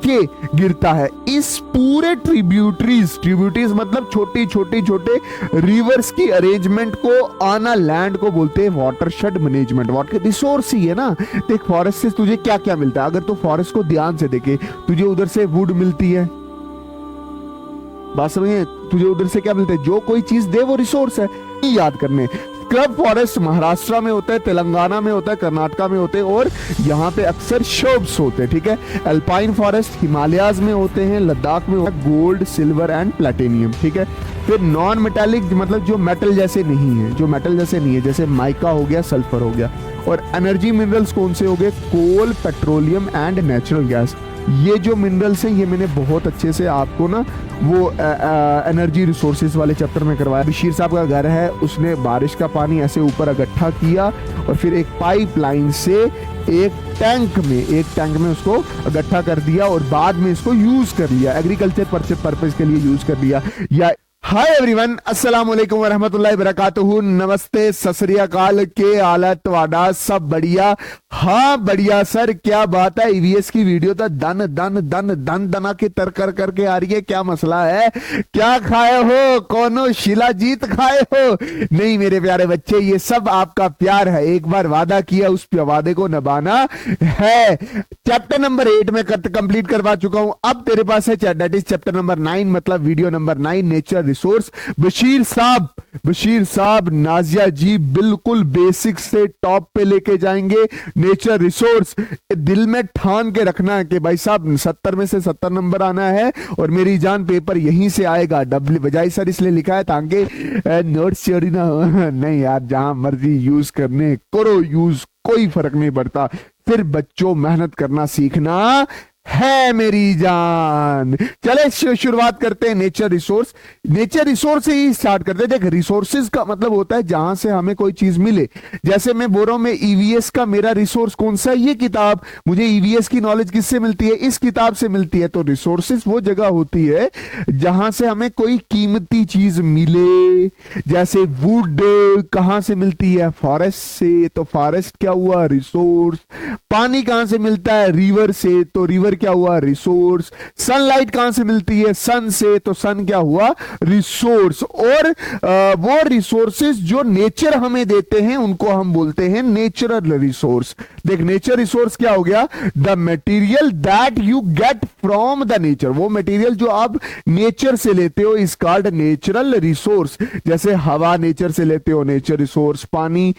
के गिरता है। इस पूरे ट्रिब्यूटरीज मतलब छोटे छोटे रिवर्स की अरेंजमेंट को आना लैंड को बोलते हैं वाटरशेड मैनेजमेंट। वाटर रिसोर्स ही है ना। देख फॉरेस्ट से तुझे क्या क्या मिलता है, अगर तू फॉरेस्ट को ध्यान से देखे, तुझे उधर से वुड मिलती है, बात समझिए, तुझे उधर से क्या मिलता है, जो कोई चीज दे वो रिसोर्स है। याद करने, स्क्रब फॉरेस्ट महाराष्ट्र में होता है, तेलंगाना में होता है, कर्नाटका में होते हैं और यहाँ पे अक्सर शर्ब्स होते हैं, ठीक है। अल्पाइन फॉरेस्ट हिमालयाज में होते हैं, लद्दाख में होता है, गोल्ड सिल्वर एंड प्लेटिनियम, ठीक है। फिर नॉन मेटालिक मतलब जो मेटल जैसे नहीं है, जो मेटल जैसे नहीं है, जैसे माइका हो गया, सल्फर हो गया। और एनर्जी मिनरल्स कौन से हो गए, कोल, पेट्रोलियम एंड नेचुरल गैस। ये जो मिनरल्स हैं ये मैंने बहुत अच्छे से आपको ना वो एनर्जी रिसोर्सेज वाले चैप्टर में करवाया। बशीर साहब का घर है, उसने बारिश का पानी ऐसे ऊपर इकट्ठा किया और फिर एक पाइपलाइन से एक टैंक में उसको इकट्ठा कर दिया और बाद में इसको यूज कर लिया, एग्रीकल्चर पर्पज के लिए यूज कर लिया। या हाय एवरीवन, अस्सलाम वालेकुम वरहमतुल्लाहि वबरकातुहू, नमस्ते, सत श्री अकाल, के हालत वाडा, सब बढ़िया। हाँ बढ़िया सर, क्या बात है, ईवीएस की वीडियो तो दन दन दन दन दना के तर कर करके आ रही है, क्या मसला है, क्या खाए हो, कौनो शिलाजीत खाए हो? नहीं मेरे प्यारे बच्चे, ये सब आपका प्यार है, एक बार वादा किया उस वादे को निभाना है। चैप्टर नंबर 8 में कंप्लीट करवा चुका हूं, अब तेरे पास है दैट इज चैप्टर नंबर 9 मतलब video number 9 nature resource. Bashir साहब नाजिया जी बिल्कुल बेसिक से टॉप पे लेके जाएंगे नेचर रिसोर्स। दिल में ठान के रखना है कि भाई साहब 70 में से 70 नंबर आना है और मेरी जान पेपर यहीं से आएगा। डब्ल्यू बजाई सर इसलिए लिखा है ताकि नोट्स चोरी ना हो। नहीं यार, जहां मर्जी यूज करने करो यूज, कोई फर्क नहीं पड़ता, फिर बच्चों मेहनत करना सीखना है मेरी जान। चले शुरुआत करते हैं नेचर रिसोर्स से ही स्टार्ट करते हैं। देख रिसोर्सेज का मतलब होता है जहां से हमें कोई चीज मिले। जैसे मैं बोल रहा हूं, मैं ईवीएस का मेरा रिसोर्स कौन सा है, ये किताब। मुझे ईवीएस की नॉलेज किससे मिलती है, इस किताब से मिलती है। तो रिसोर्सेज वो जगह होती है जहां से हमें कोई कीमती चीज मिले। जैसे वुड कहां से मिलती है, फॉरेस्ट से, तो फॉरेस्ट क्या हुआ, रिसोर्स। पानी कहां से मिलता है, रिवर से, तो रिवर क्या हुआ, रिसोर्स। सनलाइट कहां से मिलती है, सन से, तो सन क्या हुआ, रिसोर्स। और वो रिसोर्सेज जो नेचर हमें देते हैं उनको हम बोलते हैं नेचुरल रिसोर्स। देख नेचर रिसोर्स क्या हो गया, the material that you get from the nature. वो मटेरियल जो आप नेचर से लेते हो इज कॉल्ड नेचुरल रिसोर्स। जैसे हवा नेचर से लेते हो, नेचर रिसोर्स। पानी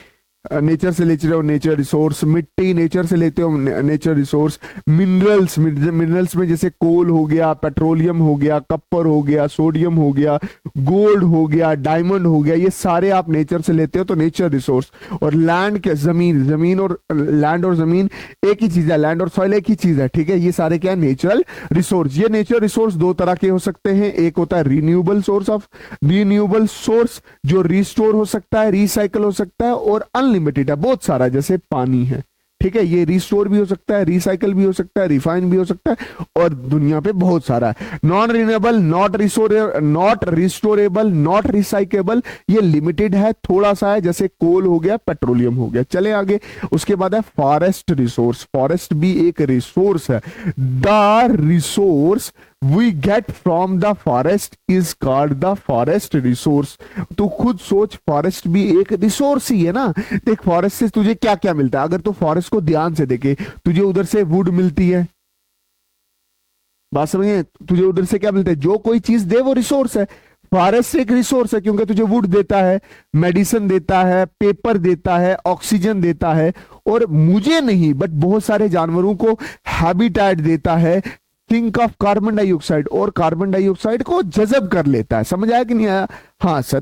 नेचर से लेते हो, नेचर रिसोर्स। मिट्टी नेचर से लेते हो, नेचर रिसोर्स। मिनरल्स में जैसे कोल हो गया, पेट्रोलियम हो गया, कॉपर हो गया, सोडियम हो गया, गोल्ड हो गया, डायमंड हो गया, ये सारे आप नेचर से लेते हो तो नेचर रिसोर्स। और लैंड के जमीन और लैंड और जमीन एक ही चीज है, लैंड और सॉइल एक ही चीज है, ठीक है। ये सारे क्या है, नेचुरल रिसोर्स। ये नेचर रिसोर्स दो तरह के हो सकते हैं, एक होता है रिन्यूएबल सोर्स जो रिस्टोर हो सकता है, रिसाइकल हो सकता है, और अनलिमिटेड है, बहुत सारा, जैसे पानी है, ठीक है। ये रिस्टोर भी हो सकता है, रिसाइकल भी हो सकता है, रिफाइन भी हो सकता है, और दुनिया पे बहुत सारा है। Non renewable, not restorable, not recyclable, ये लिमिटेड है, थोड़ा सा है, जैसे कोल हो गया, पेट्रोलियम हो गया। चले आगे, उसके बाद है फॉरेस्ट रिसोर्स। फॉरेस्ट भी एक रिसोर्स है। The resource we get from the forest is called the forest resource। तो खुद सोच, फॉरेस्ट भी एक रिसोर्स ही है ना। देख फॉरेस्ट से तुझे क्या क्या मिलता है, अगर तू फॉरेस्ट को ध्यान से देखे, तुझे उधर से वुड मिलती है, बात समझिए, तुझे उधर से क्या मिलता है, जो कोई चीज दे वो रिसोर्स है। फॉरेस्ट एक रिसोर्स है क्योंकि तुझे वुड देता है, मेडिसिन देता है, पेपर देता है, ऑक्सीजन देता है, और मुझे नहीं बट बहुत सारे जानवरों को हैबिटेट देता है। थिंक ऑफ कार्बन डाइऑक्साइड, और कार्बन डाइऑक्साइड को जज़ब कर लेता है। समझ आया कि नहीं आया? हाँ सर।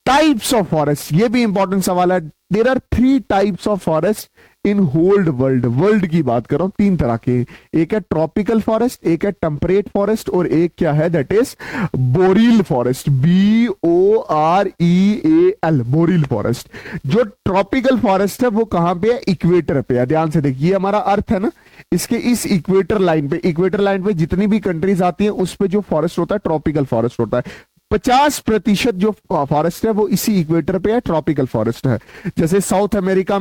टाइप्स ऑफ फॉरेस्ट, ये भी इंपॉर्टेंट सवाल है। There are 3 types of forest in whole world की बात कर रहा हूं, 3 तरह के। एक है ट्रॉपिकल फॉरेस्ट, एक है टेम्परेट फॉरेस्ट, और एक क्या है, that is boreal forest, BOREAL, boreal forest. जो ट्रॉपिकल फॉरेस्ट है वो कहां पे है, इक्वेटर पे है। ध्यान से देखिए, हमारा अर्थ है ना, इसके इस इक्वेटर लाइन पे जितनी भी कंट्रीज आती हैं उस पे जो फॉरेस्ट होता है ट्रॉपिकल फॉरेस्ट होता है। 50% जो फॉरेस्ट है वो इसी इक्वेटर पे है, ट्रॉपिकल फॉरेस्ट है। जैसे साउथ अमेरिका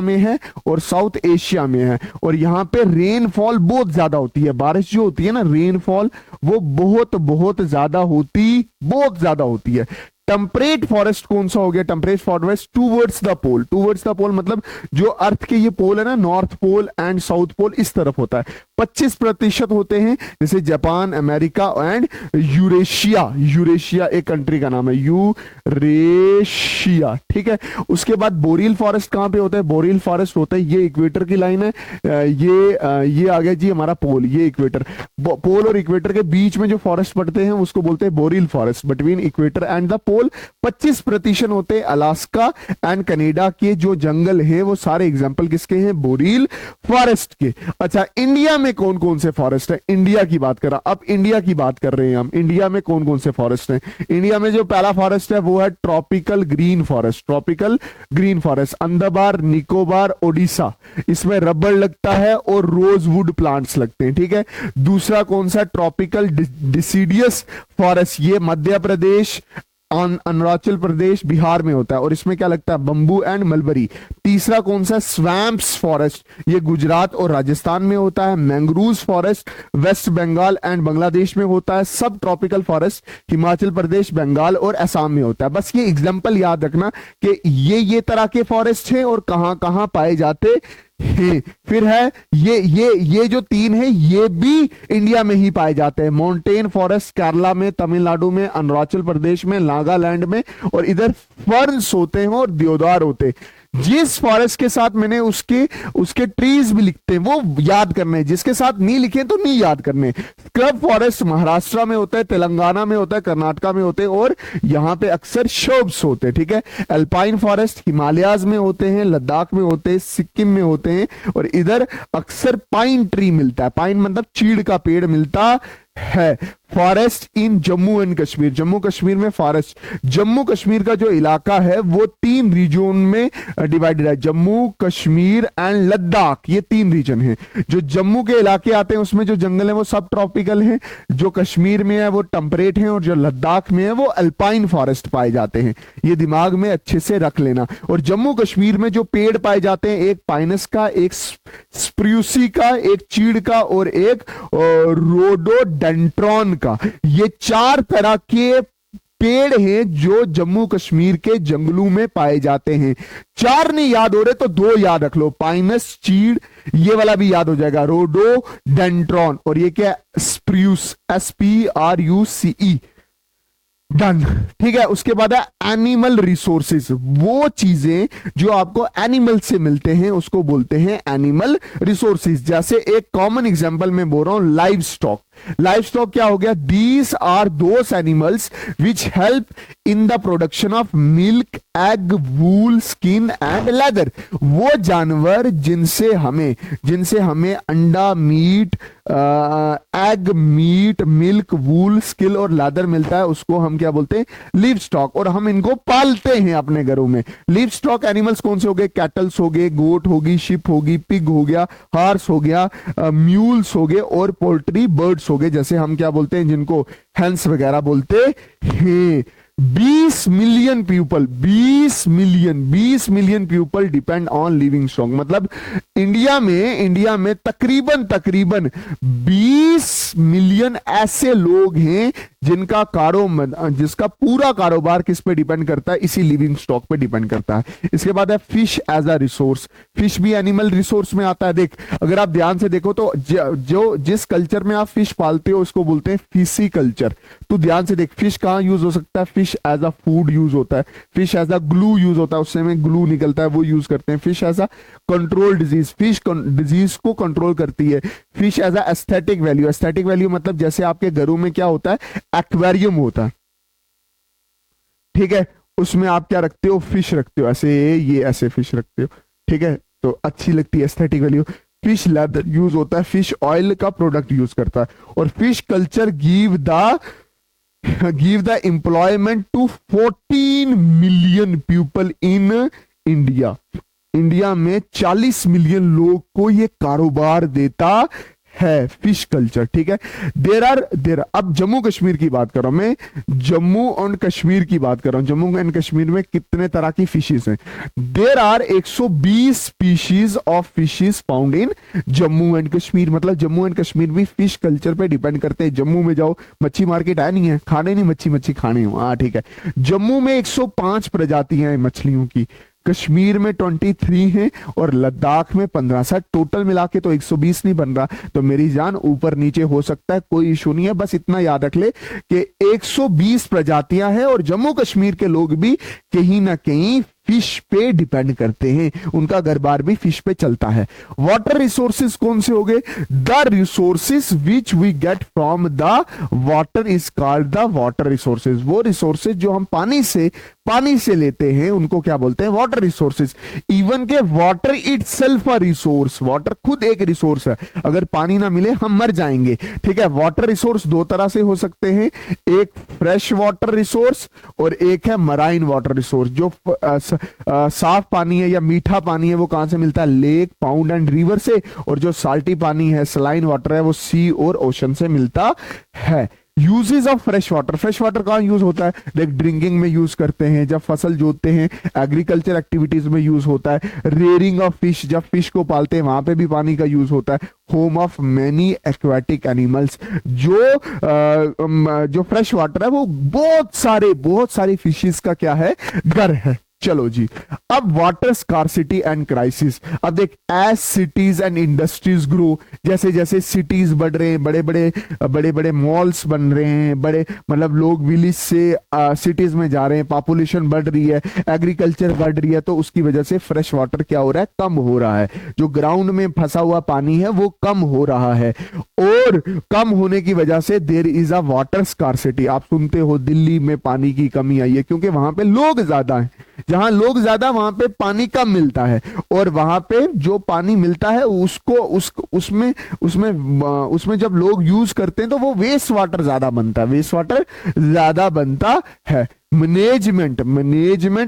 में है और साउथ एशिया में है। और यहाँ पे रेनफॉल बहुत ज्यादा होती है, बारिश जो होती है ना, रेनफॉल वो बहुत ज्यादा होती है। टेम्परेट फॉरेस्ट कौन सा हो गया? Temperate forest towards the pole. Towards the pole मतलब जो अर्थ के ये पोल है ना, north pole and south pole, इस तरफ होता है। 25% होते हैं, जैसे जापान, अमेरिका एंड यूरेशिया एक कंट्री का नाम है, यूरेशिया, ठीक है। उसके बाद बोरियल फॉरेस्ट कहां पे होता है? बोरियल फॉरेस्ट होता है, ये इक्वेटर की लाइन है, ये आ गया जी हमारा पोल, ये इक्वेटर। पोल और इक्वेटर के बीच में जो फॉरेस्ट पड़ते हैं उसको बोलते हैं boreal forest, between equator and the pole. 25% होते हैं अलास्का एंड कनाडा के जो जंगल हैं, वो सारे एग्जांपल किसके हैं? बोरियल फॉरेस्ट के। अच्छा, इंडिया में कौन कौन से फॉरेस्ट है? इंडिया की बात करा, अब इंडिया की बात कर रहे हैं हम। इंडिया में कौन कौन से फॉरेस्ट हैं? इंडिया में जो पहला फॉरेस्ट है वो है tropical green forest. Tropical green forest Andaman Nicobar Odisha, इसमें रबर लगता है और रोजवुड प्लांट्स लगते हैं, ठीक है। दूसरा कौन सा? ट्रॉपिकल डिसीडियस फॉरेस्ट, ये मध्य प्रदेश, अरुणाचल प्रदेश, बिहार में होता है और इसमें क्या लगता है? Bamboo and mulberry. तीसरा कौन सा? स्वैम्प्स फॉरेस्ट, ये गुजरात और राजस्थान में होता है। Mangrove forest West Bengal and Bangladesh में होता है। सब ट्रॉपिकल फॉरेस्ट हिमाचल प्रदेश, बंगाल और असम में होता है। बस ये एग्जांपल याद रखना कि ये तरह के फॉरेस्ट हैं और कहां कहां पाए जाते हैं। फिर है ये जो 3 है ये भी इंडिया में ही पाए जाते हैं। माउंटेन फॉरेस्ट केरला में, तमिलनाडु में, अरुणाचल प्रदेश में, नागालैंड में, और इधर फर्न्स होते हैं और देवदार होते हैं। जिस फॉरेस्ट के साथ मैंने उसके ट्रीज भी लिखते हैं वो याद करने, जिसके साथ नहीं लिखे तो नहीं याद करने। स्क्रब फॉरेस्ट महाराष्ट्र में होता है, तेलंगाना में होता है, कर्नाटका में होते हैं और यहां पे अक्सर शर्ब्स होते हैं, ठीक है। अल्पाइन फॉरेस्ट हिमालयाज में होते हैं, लद्दाख में होते हैं, सिक्किम में होते हैं और इधर अक्सर पाइन ट्री मिलता है। पाइन मतलब चीड़ का पेड़ मिलता है। Forest in Jammu and Kashmir, Jammu Kashmir में फॉरेस्ट, जम्मू कश्मीर का जो इलाका है वो 3 रीजन में डिवाइडेड है, जम्मू कश्मीर एंड लद्दाख, ये 3 रीजन हैं। जो जम्मू के इलाके आते हैं उसमें जो जंगल है वो सब ट्रॉपिकल हैं, जो कश्मीर में है वो टेम्परेट हैं और जो लद्दाख में है वो अल्पाइन फॉरेस्ट पाए जाते हैं। ये दिमाग में अच्छे से रख लेना। और जम्मू कश्मीर में जो पेड़ पाए जाते हैं, एक पाइनस का, एक स्प्रूसी का, एक चीड़ का और एक रोडोडेंड्रॉन का, ये 4 तरह के पेड़ हैं जो जम्मू कश्मीर के जंगलों में पाए जाते हैं। 4 नहीं याद हो रहे तो 2 याद रख लो, पाइनस, चीड़, ये वाला भी याद हो जाएगा, रोडोडेंड्रॉन, और ये क्या? स्प्रूस, SPRUCE, डन, ठीक है। उसके बाद है एनिमल रिसोर्सेज, वो चीजें जो आपको एनिमल से मिलते हैं उसको बोलते हैं एनिमल रिसोर्सेज। जैसे एक कॉमन एग्जांपल मैं बोल रहा हूं, लाइव स्टॉक। लाइव स्टॉक क्या हो गया? These are those animals which help in the production of milk, egg, wool, skin and leather. वो जानवर जिनसे हमें अंडा, meat, egg, meat, milk, wool, skin और लेदर मिलता है, उसको हम क्या बोलते हैं? Livestock. और हम इनको पालते हैं अपने घरों में। लिव स्टॉक एनिमल्स कौन से हो गए? कैटल्स हो गए, गोट होगी, शिप होगी, पिग हो गया, हार्स हो गया, म्यूल्स हो गए और पोल्ट्री, बर्ड्स हो गए, जैसे हम क्या बोलते हैं जिनको हेंस वगैरह बोलते हैं। 20 million people depend on living stock. मतलब इंडिया में तकरीबन 20 मिलियन ऐसे लोग हैं जिसका पूरा कारोबार किस पे डिपेंड करता है? इसी लिविंग स्टॉक पे डिपेंड करता है। इसके बाद है fish as a resource. Fish भी एनिमल रिसोर्स में आता है। देख, अगर आप ध्यान से देखो तो जिस कल्चर में आप फिश पालते हो उसको बोलते हैं फिशी कल्चर। तो ध्यान से देख, फिश कहां यूज हो सकता है? Fish as a food use होता है, fish as a glue use होता है, उससे में ग्लू निकलता है वो यूज करते हैं। Fish as a control disease, fish disease को कंट्रोल करती है। Fish as a aesthetic value मतलब जैसे आपके घरों में क्या होता है? एक्वेरियम होता है, ठीक है, उसमें आप क्या रखते हो? फिश रखते हो, ऐसे फिश रखते हो, ठीक है, तो अच्छी लगती है aesthetic value. Fish leather use होता है, फिश ऑयल का प्रोडक्ट यूज करता है। और fish culture give the employment to 14 million people in India. India में 40 मिलियन लोग को ये कारोबार देता है फिश कल्चर, ठीक है। देर अब जम्मू कश्मीर की बात कर रहा हूं मैं, जम्मू और कश्मीर की बात कर रहा हूं। जम्मू एंड कश्मीर में कितने तरह की फिशेस हैं? There are 120 species of fishes found in Jammu and Kashmir. मतलब जम्मू एंड कश्मीर भी फिश कल्चर पे डिपेंड करते हैं। जम्मू में जाओ, मच्छी मार्केट है नहीं है, खाने नहीं, मच्छी खाने हो, हाँ ठीक है। जम्मू में 105 प्रजातियां हैं मछलियों की, कश्मीर में 23 हैं और लद्दाख में 15। सर टोटल मिला के तो 120 नहीं बन रहा, तो मेरी जान ऊपर नीचे हो सकता है, कोई इशू नहीं है। बस इतना याद रख ले कि 120 प्रजातियां हैं और जम्मू कश्मीर के लोग भी कहीं ना कहीं फिश पे डिपेंड करते हैं, उनका घर बार भी फिश पे चलता है। वाटर रिसोर्सेज कौन से हो गए? The resources which we get from the water is called the water resources. वो रिसोर्सेज जो हम पानी से लेते हैं उनको क्या बोलते हैं? Water resources. इवन के water itself a resource, water खुद एक रिसोर्स है, अगर पानी ना मिले हम मर जाएंगे, ठीक है। वाटर रिसोर्स दो तरह से हो सकते हैं, एक फ्रेश वाटर रिसोर्स और एक है मराइन वाटर रिसोर्स। जो साफ पानी है या मीठा पानी है वो कहां से मिलता है? लेक, पाउंड एंड रिवर से। और जो साल्टी पानी है, सलाइन वाटर है, वो सी और ओशन से मिलता है। यूजेस ऑफ फ्रेश वाटर कहां यूज होता है? लाइक ड्रिंकिंग में यूज करते हैं, जब फसल जोतते हैं, एग्रीकल्चर एक्टिविटीज में यूज होता है। रेयरिंग ऑफ फिश, जब फिश को पालते हैं वहां पे भी पानी का यूज होता है। Home of many aquatic animals, जो फ्रेश वाटर है वो बहुत सारी फिशेस का क्या है? घर है। चलो जी, अब वाटर स्कार्सिटी एंड क्राइसिस। अब देख, as cities and industries grow, जैसे जैसे सिटीज बढ़ रहे हैं, बड़े बड़े मॉल्स बन रहे हैं, बड़े मतलब लोग विलेज से सिटीज में जा रहे हैं, पॉपुलेशन बढ़ रही है, एग्रीकल्चर बढ़ रही है, तो उसकी वजह से फ्रेश वाटर क्या हो रहा है? कम हो रहा है। जो ग्राउंड में फंसा हुआ पानी है वो कम हो रहा है, और कम होने की वजह से there is a water scarcity. आप सुनते हो दिल्ली में पानी की कमी आई है, क्योंकि वहां पे लोग ज्यादा हैं। जहां लोग ज्यादा वहां पे पानी कम मिलता है, और वहां पे जो पानी मिलता है उसमें जब लोग यूज करते हैं तो वो वेस्ट वाटर ज्यादा बनता है। Management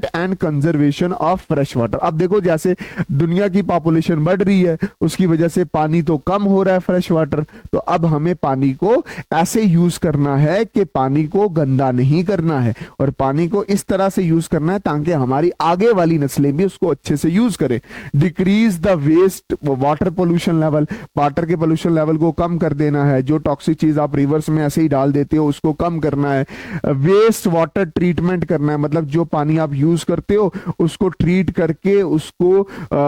and conservation of fresh water. अब देखो, जैसे दुनिया की पॉपुलेशन बढ़ रही है, उसकी वजह से पानी तो कम हो रहा है फ्रेश वाटर, तो अब हमें पानी को ऐसे यूज करना है कि पानी को गंदा नहीं करना है, और पानी को इस तरह से यूज करना है ताकि हमारी आगे वाली नस्लें भी उसको अच्छे से यूज करें। Decrease the waste water pollution level, water के पोल्यूशन लेवल को कम कर देना है। जो टॉक्सिक चीज आप रिवर्स में ऐसे ही डाल देते हो उसको कम करना है। वेस्ट वाटर ट्रीटमेंट करना है, मतलब जो पानी आप यूज करते हो उसको ट्रीट करके, उसको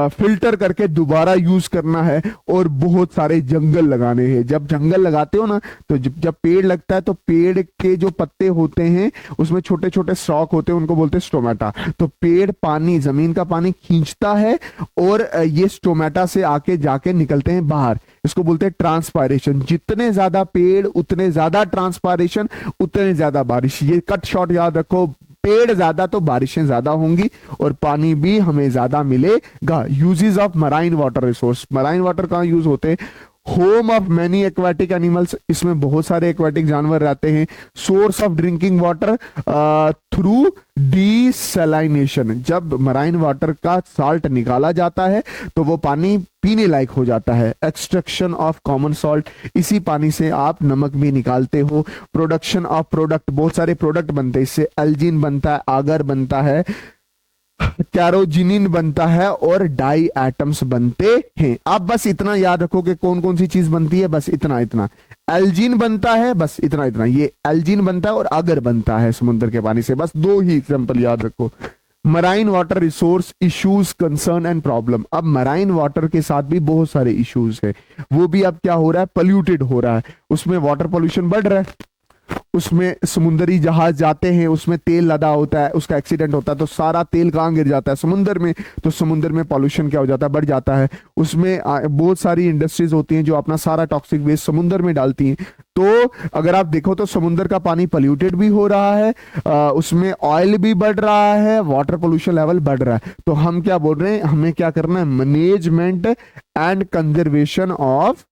फिल्टर करके दोबारा यूज करना है। और बहुत सारे जंगल लगाने हैं। जब जंगल लगाते हो ना, तो जब पेड़ लगता है तो पेड़ के जो पत्ते होते हैं उसमें छोटे छोटे स्टॉक होते हैं, उनको बोलते हैं स्टोमेटा। तो पेड़ पानी, जमीन का पानी खींचता है और ये स्टोमेटा से आके जाके निकलते हैं बाहर, इसको बोलते हैं ट्रांसपायरेशन। जितने ज्यादा पेड़ उतने ज्यादा ट्रांसपायरेशन, उतने ज्यादा बारिश। ये कट शॉट याद रखो, पेड़ ज्यादा तो बारिशें ज्यादा होंगी और पानी भी हमें ज्यादा मिलेगा। Uses of marine water resource. Marine water कहां यूज होते हैं? Home of many aquatic animals, इसमें बहुत सारे एक्वाटिक जानवर रहते हैं। Source of drinking water through desalination, जब मराइन वाटर का साल्ट निकाला जाता है तो वो पानी पीने लायक हो जाता है। एक्सट्रैक्शन ऑफ कॉमन सॉल्ट, इसी पानी से आप नमक भी निकालते हो। प्रोडक्शन ऑफ प्रोडक्ट, बहुत सारे प्रोडक्ट बनते हैं इससे। एल्जिन बनता है, आगर बनता है, कैरोजिनिन बनता है और डाई एटम्स बनते हैं। आप बस इतना याद रखो कि कौन कौन सी चीज बनती है, बस इतना। एल्जिन बनता है, बस इतना। ये एल्जिन बनता है और आगर बनता है समुद्र के पानी से। बस दो ही एग्जांपल याद रखो। Marine water resource issues, concern and problem. अब मराइन वाटर के साथ भी बहुत सारे इश्यूज है। वो भी अब क्या हो रहा है? पोल्यूटेड हो रहा है। उसमें वाटर पोल्यूशन बढ़ रहा है। उसमें समुद्री जहाज जाते हैं, उसमें तेल लदा होता है, उसका एक्सीडेंट होता है तो सारा तेल कहाँ गिर जाता है? समुद्र में। तो समुद्र में पॉल्यूशन क्या हो जाता है? बढ़ जाता है। उसमें बहुत सारी इंडस्ट्रीज होती हैं जो अपना सारा टॉक्सिक वेस्ट समुद्र में डालती हैं। तो अगर आप देखो तो समुद्र का पानी पोल्यूटेड भी हो रहा है, उसमें ऑयल भी बढ़ रहा है, वाटर पोल्यूशन लेवल बढ़ रहा है। तो हम क्या बोल रहे हैं? हमें क्या करना है? Management and conservation of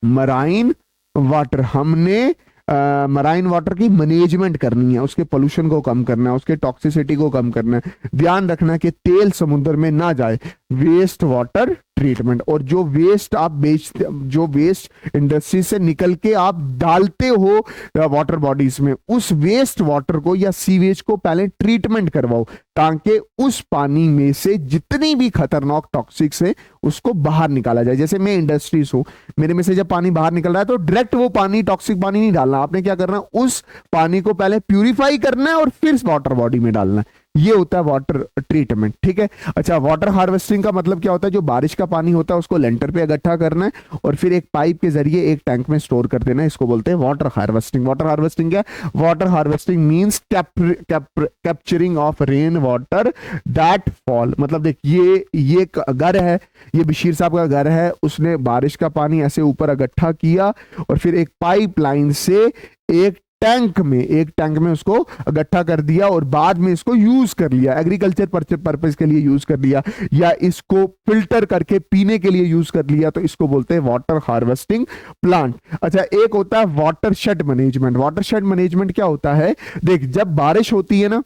marine water. हमने मराइन वाटर की मैनेजमेंट करनी है, उसके पोल्यूशन को कम करना है, उसके टॉक्सिसिटी को कम करना है। ध्यान रखना है कि तेल समुद्र में ना जाए। Waste water treatment. और जो वेस्ट आप बेचते, जो वेस्ट इंडस्ट्री से निकल के आप डालते हो वाटर बॉडीज में, उस वेस्ट वाटर को या सीवेज को पहले ट्रीटमेंट करवाओ, ताकि उस पानी में से जितनी भी खतरनाक टॉक्सिक्स है उसको बाहर निकाला जाए। जैसे मैं इंडस्ट्रीज हूं, मेरे में से जब पानी बाहर निकल रहा है तो डायरेक्ट वो पानी, टॉक्सिक पानी नहीं डालना, आपने क्या करना, उस पानी को पहले प्यूरिफाई करना है और फिर वाटर बॉडी में डालना है। ये होता है वाटर ट्रीटमेंट, ठीक है। अच्छा, वाटर हार्वेस्टिंग का मतलब क्या होता है? जो बारिश का पानी होता है उसको लेंटर पे इकट्ठा करना है और फिर एक पाइप के जरिए एक टैंक में स्टोर कर देना है, इसको बोलते हैं वाटर हार्वेस्टिंग। वाटर हार्वेस्टिंग क्या? Water harvesting means capturing of rain water that fall. मतलब देख, ये घर है, ये बशीर साहब का घर है, उसने बारिश का पानी ऐसे ऊपर इकट्ठा किया और फिर एक पाइपलाइन से एक टैंक में उसको इकट्ठा कर दिया और बाद में इसको यूज कर लिया, एग्रीकल्चर पर्पस के लिए यूज कर लिया, या इसको फिल्टर करके पीने के लिए यूज कर लिया, तो इसको बोलते हैं वाटर हार्वेस्टिंग प्लांट। अच्छा, एक होता है वाटरशेड मैनेजमेंट। वाटरशेड मैनेजमेंट क्या होता है? देख, जब बारिश होती है ना,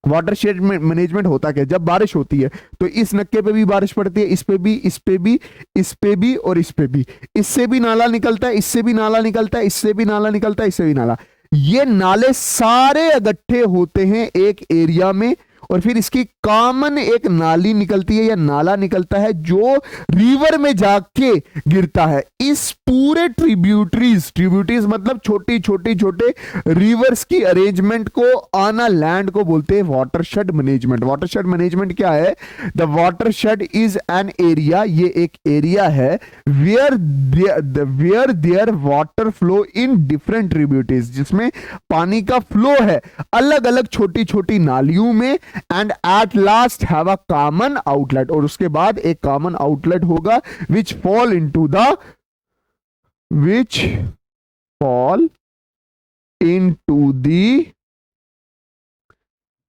वाटरशेड मैनेजमेंट होता क्या? जब बारिश होती है तो इस नक्के पे भी बारिश पड़ती है, इस पे भी, इस पे भी, इस पे भी और इस पे भी, इससे भी नाला निकलता है, इससे भी नाला निकलता है, इससे भी नाला निकलता है, इससे भी नाला। ये नाले सारे इकट्ठे होते हैं एक एरिया में और फिर इसकी कॉमन एक नाली निकलती है या नाला निकलता है जो रिवर में जाके गिरता है। इस पूरे ट्रिब्यूटरीज मतलब छोटी छोटी छोटे रिवर्स की अरेंजमेंट को, आना लैंड को बोलते हैं वाटरशेड मैनेजमेंट। वाटरशेड मैनेजमेंट क्या है? The watershed is an area, ये एक एरिया है where there water flow in different tributaries, जिसमें पानी का फ्लो है अलग अलग छोटी छोटी नालियों में, and at last have a common outlet, और उसके बाद एक कॉमन आउटलेट होगा which fall into the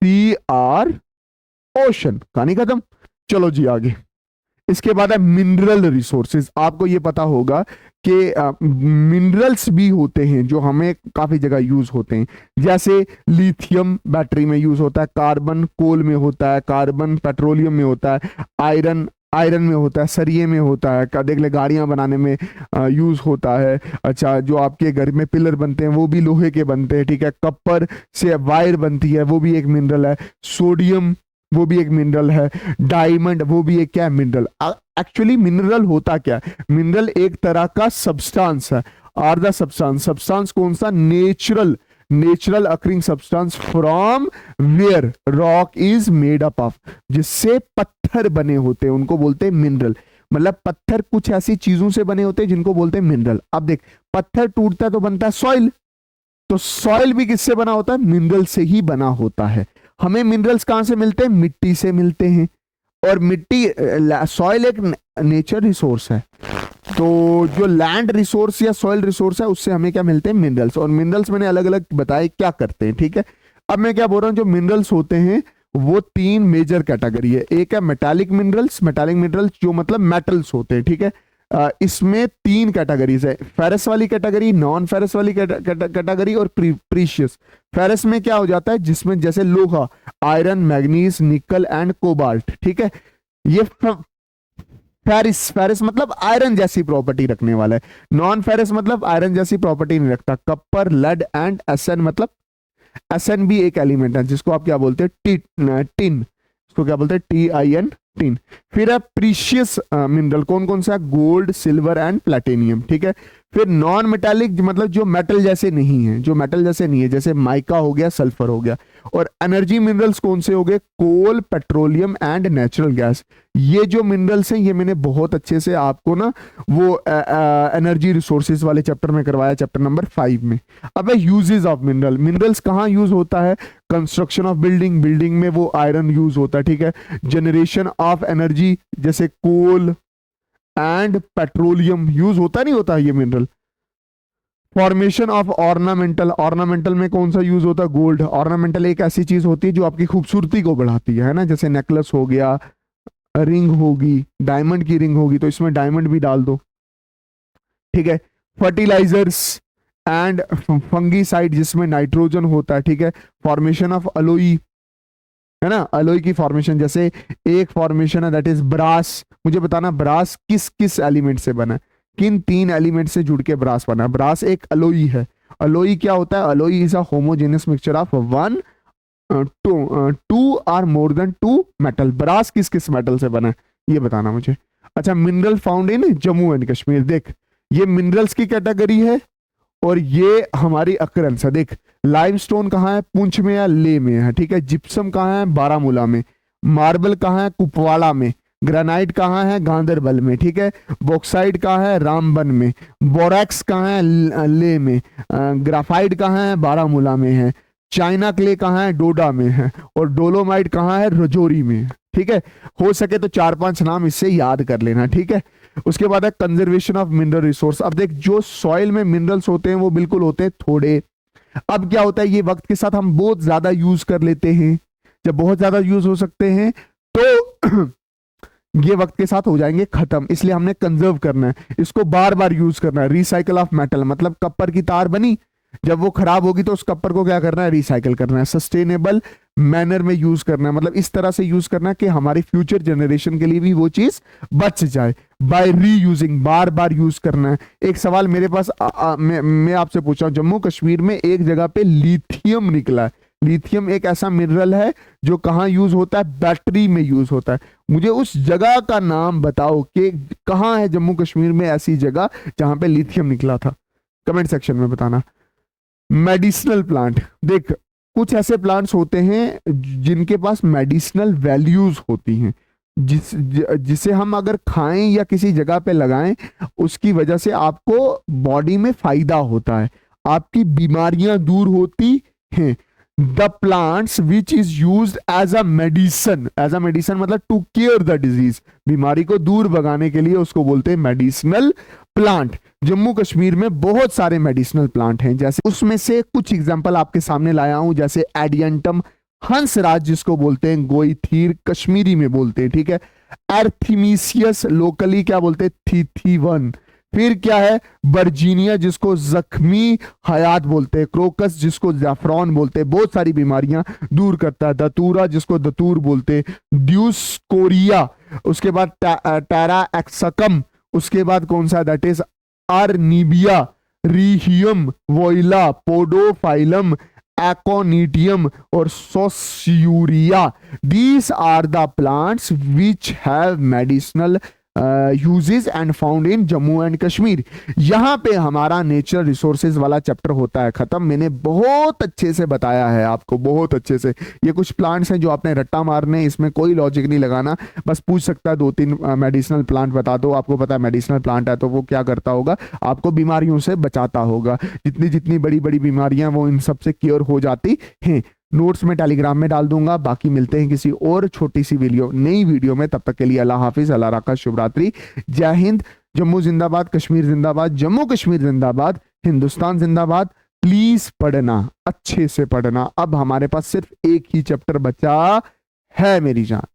sea or ocean. कहानी खत्म। चलो जी आगे। इसके बाद है मिनरल रिसोर्सेज। आपको ये पता होगा कि मिनरल्स भी होते हैं जो हमें काफी जगह यूज होते हैं, जैसे लिथियम बैटरी में यूज होता है, कार्बन कोल में होता है, कार्बन पेट्रोलियम में होता है, आयरन में होता है, सरिये में होता है, देख ले गाड़ियां बनाने में यूज होता है। अच्छा, जो आपके घर में पिलर बनते हैं वो भी लोहे के बनते हैं, ठीक है। कॉपर से वायर बनती है, वो भी एक मिनरल है। सोडियम, वो भी एक मिनरल है। डायमंड, वो भी एक क्या मिनरल। एक्चुअली मिनरल होता क्या? मिनरल एक तरह का सब्सटेंस है। आर द सब्सटेंस कौन सा? Natural occurring substance from where rock is made up of, जिससे पत्थर बने होते हैं, उनको बोलते हैं मिनरल। मतलब पत्थर कुछ ऐसी चीजों से बने होते हैं जिनको बोलते हैं मिनरल। अब देख, पत्थर टूटता है तो बनता है सॉइल, तो सॉइल भी किससे बना होता है? मिनरल से ही बना होता है। हमें मिनरल्स कहां से मिलते हैं? मिट्टी से मिलते हैं, और मिट्टी, सॉइल एक नेचर रिसोर्स है, तो जो लैंड रिसोर्स या सॉइल रिसोर्स है उससे हमें क्या मिलते हैं? मिनरल्स। और मिनरल्स मैंने अलग अलग बताए क्या करते हैं, ठीक है। अब मैं क्या बोल रहा हूं, जो मिनरल्स होते हैं वो तीन मेजर कैटेगरी है। एक है मेटालिक मिनरल्स जो मतलब मेटल्स होते हैं, ठीक है। इसमें तीन कैटेगरीज है, फेरस वाली कैटेगरी, नॉन फेरस वाली कैटेगरी और प्रीशियस। फेरस में क्या हो जाता है? जिसमें जैसे लोहा, आयरन, मैग्नीज, निकल एंड कोबाल्ट, ठीक है। ये फेरिस मतलब आयरन जैसी प्रॉपर्टी रखने वाला है। नॉन फेरस मतलब आयरन जैसी प्रॉपर्टी नहीं रखता। कॉपर, लेड एंड एसएन, मतलब एसएन भी एक एलिमेंट है जिसको आप क्या बोलते हैं? टिन, इसको क्या बोलते हैं? TIN, tin. फिर है प्रीशियस मिनरल, कौन कौन सा? गोल्ड, सिल्वर एंड प्लेटिनियम, ठीक है। फिर नॉन मेटालिक मतलब जो मेटल जैसे नहीं है, जैसे माइका हो गया, सल्फर हो गया। और एनर्जी मिनरल्स कौन से हो गए? कोल, पेट्रोलियम एंड नेचुरल गैस। ये जो मिनरल्स हैं ये मैंने बहुत अच्छे से आपको ना वो एनर्जी रिसोर्सेज वाले चैप्टर में करवाया, चैप्टर नंबर 5 में। अब है यूजेस ऑफ मिनरल्स कहाँ यूज होता है? कंस्ट्रक्शन ऑफ बिल्डिंग में वो आयरन यूज होता है, ठीक है। जनरेशन ऑफ एनर्जी जैसे कोल एंड पेट्रोलियम यूज होता नहीं होता ये मिनरल। फॉर्मेशन ऑफ ऑर्नामेंटल में कौन सा यूज होता है? गोल्ड। ऑर्नामेंटल एक ऐसी चीज होती है जो आपकी खूबसूरती को बढ़ाती है ना, जैसे नेकलेस हो गया, रिंग होगी, डायमंड की रिंग होगी तो इसमें डायमंड भी डाल दो, ठीक है। फर्टिलाइजर्स एंड फंगीसाइड जिसमें नाइट्रोजन होता है, ठीक है। फॉर्मेशन ऑफ अलोई, है ना। अलोई की फॉर्मेशन, जैसे एक फॉर्मेशन है दैट इज ब्रास, मुझे बताना ब्रास किस किस एलिमेंट से बना है, किन 3 एलिमेंट से जुड़ के ब्रास बना। ब्रास एक अलोई है। अलोई क्या होता है? Alloy is a homogeneous mixture of 1 2 or more than 2 metal. Brass किस किस मेटल से बना है ये बताना मुझे। अच्छा, mineral found in Jammu and Kashmir, देख ये मिनरल्स की कैटेगरी है और ये हमारी अकरंस है। देख लाइमस्टोन कहाँ है? पुंछ में या ले में है, ठीक है। जिप्सम कहाँ है? बारामूला में। मार्बल कहाँ है? कुपवाड़ा में। ग्रेनाइट कहाँ है? गांधरबल में, ठीक है। बॉक्साइट कहाँ है? रामबन में। बोरैक्स कहाँ है? ले में। ग्राफाइट कहाँ है? बारामूला में है। चाइना क्ले कहाँ है? डोडा में है। और डोलोमाइट कहाँ है? रजौरी में, ठीक है। हो सके तो 4-5 नाम इससे याद कर लेना, ठीक है। उसके बाद है कंजर्वेशन ऑफ मिनरल रिसोर्स। अब देख जो सॉइल में मिनरल्स होते हैं वो बिल्कुल होते हैं थोड़े। अब क्या होता है, ये वक्त के साथ हम बहुत ज्यादा यूज कर लेते हैं। जब बहुत ज्यादा यूज हो सकते हैं तो ये वक्त के साथ हो जाएंगे खत्म, इसलिए हमने कंजर्व करना है, इसको बार बार यूज करना है। रिसाइकल ऑफ मेटल मतलब कप्पर की तार बनी, जब वो खराब होगी तो उस कप्पर को क्या करना है? रिसाइकल करना है। सस्टेनेबल मैनर में यूज करना है, मतलब इस तरह से यूज करना है कि हमारी फ्यूचर जनरेशन के लिए भी वो चीज बच जाए। बाय रीयूजिंग, बार बार यूज करना है। एक सवाल मेरे पास मैं आपसे पूछ रहा हूं, जम्मू कश्मीर में एक जगह पे लिथियम निकला है। लिथियम एक ऐसा मिनरल है जो कहाँ यूज होता है? बैटरी में यूज होता है। मुझे उस जगह का नाम बताओ कि कहाँ है जम्मू कश्मीर में ऐसी जगह जहां पे लिथियम निकला था, कमेंट सेक्शन में बताना। मेडिसिनल प्लांट, देख कुछ ऐसे प्लांट्स होते हैं जिनके पास मेडिसिनल वैल्यूज होती हैं, जिसे हम अगर खाएं या किसी जगह पे लगाएं उसकी वजह से आपको बॉडी में फायदा होता है, आपकी बीमारियां दूर होती हैं। The plants which is used as a medicine मतलब टू केयर द डिजीज, बीमारी को दूर भगाने के लिए उसको बोलते हैं मेडिसिनल प्लांट। जम्मू कश्मीर में बहुत सारे मेडिसिनल प्लांट हैं, जैसे उसमें से कुछ एग्जांपल आपके सामने लाया हूं, जैसे एडियंटम हंसराज जिसको बोलते हैं, गोईथीर कश्मीरी में बोलते हैं, ठीक है। एर्थीमिसियस लोकली क्या बोलते हैं? थीथीवन। फिर क्या है? वर्जीनिया जिसको जख्मी हयात बोलते हैं। क्रोकस जिसको जैफरॉन बोलते हैं, बहुत सारी बीमारियां दूर करता है। दतूरा जिसको दतूर बोलते हैं। ड्यूसकोरिया, उसके बाद टेरा एक्सकम, उसके बाद कौन सा? That is arnebia, rheum, viola, podophyllum, aconitum और saussurea. These are the plants which have medicinal uses and found in Jammu and Kashmir. यहां पे हमारा नेचुरल रिसोर्सेज वाला चैप्टर होता है खत्म। मैंने बहुत अच्छे से बताया है आपको, बहुत अच्छे से। ये कुछ प्लांट्स हैं जो आपने रट्टा मारने, इसमें कोई लॉजिक नहीं लगाना, बस पूछ सकता है 2-3 मेडिसिनल प्लांट बता दो, आपको पता है मेडिसिनल प्लांट है तो वो क्या करता होगा? आपको बीमारियों से बचाता होगा। जितनी जितनी बड़ी बड़ी बीमारियां वो इन सबसे क्योर हो जाती हैं। नोट्स में टेलीग्राम में डाल दूंगा। बाकी मिलते हैं किसी और छोटी सी नई वीडियो में। तब तक के लिए अल्लाह हाफिज, अल्लाह राखा, शुभ रात्रि, जय हिंद। जम्मू जिंदाबाद, कश्मीर जिंदाबाद, जम्मू कश्मीर जिंदाबाद, हिंदुस्तान जिंदाबाद। प्लीज पढ़ना, अच्छे से पढ़ना। अब हमारे पास सिर्फ एक ही चैप्टर बचा है मेरी जान।